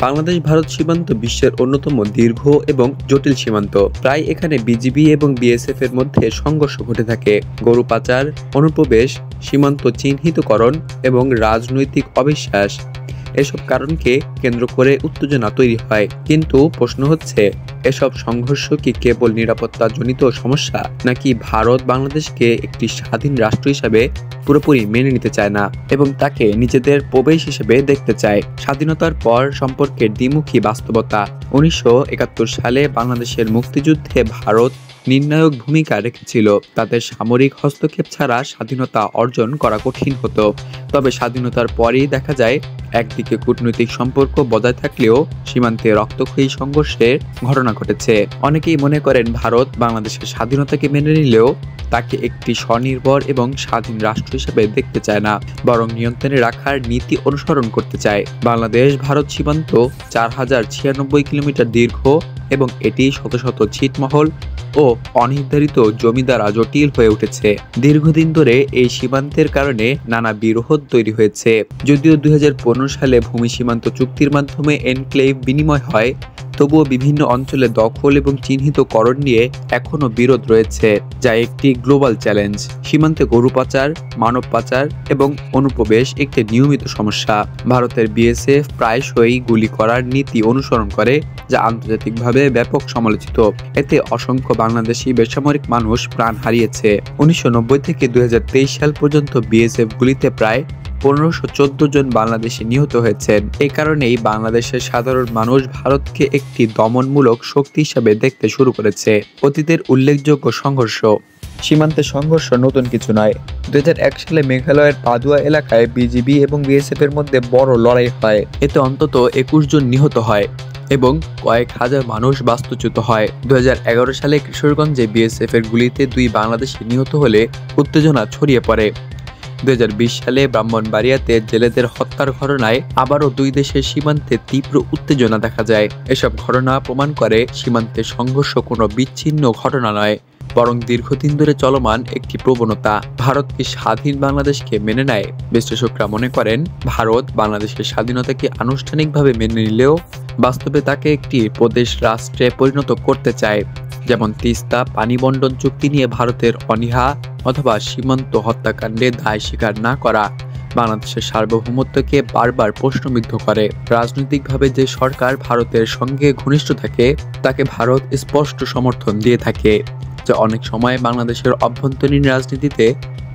বাংলাদেশ ভারত সীমান্ত বিশ্বের অন্যতম দীর্ঘ এবং জটিল সীমান্ত। প্রায় এখানে বিজিবি এবং বিএসএফ এর মধ্যে সংঘর্ষ ঘটে থাকে। গরু পাচার, অনুপ্রবেশ, সীমান্ত চিহ্নিতকরণ এবং রাজনৈতিক অবিশ্বাস এসব কারণকে কেন্দ্র করে উত্তেজনা তৈরি হয়। কিন্তু প্রশ্ন হচ্ছে, এসব সংঘর্ষ কি কেবল নিরাপত্তাজনিত সমস্যা, নাকি ভারত বাংলাদেশকে একটি স্বাধীন রাষ্ট্র হিসাবে পুরোপুরি মেনে নিতে চায় না এবং তাকে নিজেদের প্রবেশ হিসেবে দেখতে চায়? স্বাধীনতার পর সম্পর্কের দ্বিমুখী বাস্তবতা। 1971 সালে বাংলাদেশের মুক্তিযুদ্ধে ভারত নির্ণায়ক ভূমিকা রেখেছিল। তাদের সামরিক হস্তক্ষেপ ছাড়া স্বাধীনতা অর্জন করা কঠিন হতো। তবে স্বাধীনতার পরেই দেখা যায়, একদিকে কূটনৈতিক সম্পর্ক বজায় থাকলেও সীমান্তে রক্তক্ষয়ী সংঘর্ষের ঘটনা ঘটেছে। অনেকেই মনে করেন ভারত বাংলাদেশের স্বাধীনতাকে মেনে নিলেও তাকে একটি স্বনির্ভর এবং স্বাধীন রাষ্ট্র হিসেবে দেখতে চায় না, বরং নিয়ন্ত্রণে রাখার নীতি অনুসরণ করতে চায়। বাংলাদেশ ভারত সীমান্ত 4096 কিলোমিটার দীর্ঘ এবং এটি শত শত ছিটমহল ও অনির্ধারিত জমি দ্বারা জটিল হয়ে উঠেছে। দীর্ঘদিন ধরে এই সীমান্তের কারণে নানা বিরোধ তৈরি হয়েছে। যদিও 2015 সালে ভূমি সীমান্ত চুক্তির মাধ্যমে এনক্লেভ বিনিময় হয়, তবুও বিভিন্ন অঞ্চলে দখল এবং চিহ্নিতকরণ নিয়ে এখনও বিরোধ রয়েছে, যা একটি গ্লোবাল চ্যালেঞ্জ। সীমান্তে গরু পাচার, মানব পাচার এবং অনুপ্রবেশ একটি নিয়মিত সমস্যা। ভারতের বিএসএফ প্রায়শই গুলি করার নীতি অনুসরণ করে, যা আন্তর্জাতিকভাবে ব্যাপক সমালোচিত। এতে অসংখ্য বাংলাদেশি বেসামরিক মানুষ প্রাণ হারিয়েছে। 1990 থেকে 2023 সাল পর্যন্ত বিএসএফ গুলিতে প্রায় 1514 জন বাংলাদেশি নিহত হয়েছেন। এই কারণেই বাংলাদেশের সাধারণ মানুষ ভারতকে একটি দমনমূলক শক্তি হিসেবে দেখতে শুরু করেছে। অতীতের উল্লেখযোগ্য সংঘর্ষ। সীমান্তে সংঘর্ষ নতুন কিছু নয়। 2001 সালে মেঘালয়ের পাদুয়া এলাকায় বিজিবি এবং বিএসএফ এর মধ্যে বড় লড়াই হয়। এতে অন্তত 21 জন নিহত হয় এবং কয়েক হাজার মানুষ বাস্তুচ্যুত হয়। 2011 সালে কিশোরগঞ্জে বিএসএফ এর গুলিতে 2 বাংলাদেশি নিহত হলে উত্তেজনা ছড়িয়ে পড়ে। 2020 সালে ব্রাহ্মণবাড়িয়াতে জেলেদের হত্যার ঘটনায় আবারও 2 দেশের সীমান্তে তীব্র উত্তেজনা দেখা যায়। এসব ঘটনা প্রমাণ করে সীমান্তে সংঘর্ষ কোনো বিচ্ছিন্ন ঘটনা নয়, বরং দীর্ঘদিন ধরে চলমান একটি প্রবণতা। ভারত কি স্বাধীন বাংলাদেশকে মেনে নেয়? বিশ্লেষকরা মনে করেন, ভারত বাংলাদেশের স্বাধীনতাকে আনুষ্ঠানিকভাবে মেনে নিলেও বাস্তবে তাকে একটি প্রদেশ রাষ্ট্রে পরিণত করতে চায়। যেমন তিস্তা পানি বন্টন চুক্তি নিয়ে ভারতের অনীহা অথবা সীমান্ত হত্যাকাণ্ডে দায় স্বীকার না করা বাংলাদেশের সার্বভৌমত্বকে বারবার প্রশ্নবিদ্ধ করে। রাজনৈতিকভাবে যে সরকার ভারতের সঙ্গে ঘনিষ্ঠ থাকে, তাকে ভারত স্পষ্ট সমর্থন দিয়ে থাকে, যা অনেক সময় বাংলাদেশের অভ্যন্তরীণ রাজনীতিতে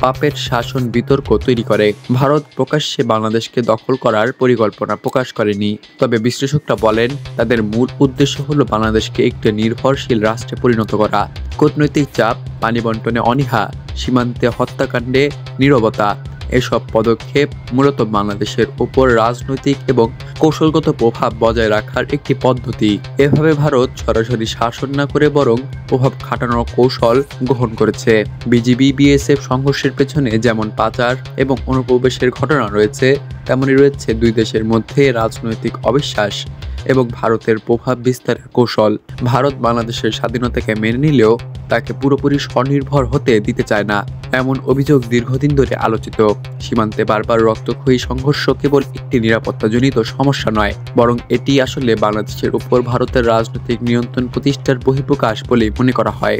পাপেট শাসন বিতর্ক তৈরি করে। ভারত প্রকাশ্যে বাংলাদেশকে দখল করার পরিকল্পনা প্রকাশ করেনি, তবে বিশ্লেষকরা বলেন তাদের মূল উদ্দেশ্য হলো বাংলাদেশকে একটি নির্ভরশীল রাষ্ট্রে পরিণত করা। কূটনৈতিক চাপ, পানি বন্টনে অনীহা, সীমান্তে হত্যাকাণ্ডে নীরবতা, এসব পদক্ষেপ মূলত বাংলাদেশের উপর রাজনৈতিক এবং কৌশলগত প্রভাব বজায় রাখার একটি পদ্ধতি। এভাবে ভারত সরাসরি শাসন না করে বরং প্রভাব খাটানোর কৌশল গ্রহণ করেছে। বিজিবি বিএসএফ সংঘর্ষের পেছনে যেমন পাচার এবং অনুপ্রবেশের ঘটনা রয়েছে, তেমনি রয়েছে 2 দেশের মধ্যে রাজনৈতিক অবিশ্বাস এবং ভারতের প্রভাব বিস্তারের কৌশল। ভারত বাংলাদেশের স্বাধীনতাকে মেনে নিলেও তাকে পুরোপুরি স্বনির্ভর হতে দিতে চায় না, এমন অভিযোগ দীর্ঘদিন ধরে আলোচিত। সীমান্তে বারবার রক্তক্ষয়ী সংঘর্ষ কেবল একটি নিরাপত্তাজনিত সমস্যা নয়, বরং এটি আসলে বাংলাদেশের উপর ভারতের রাজনৈতিক নিয়ন্ত্রণ প্রতিষ্ঠার বহিঃপ্রকাশ বলে মনে করা হয়।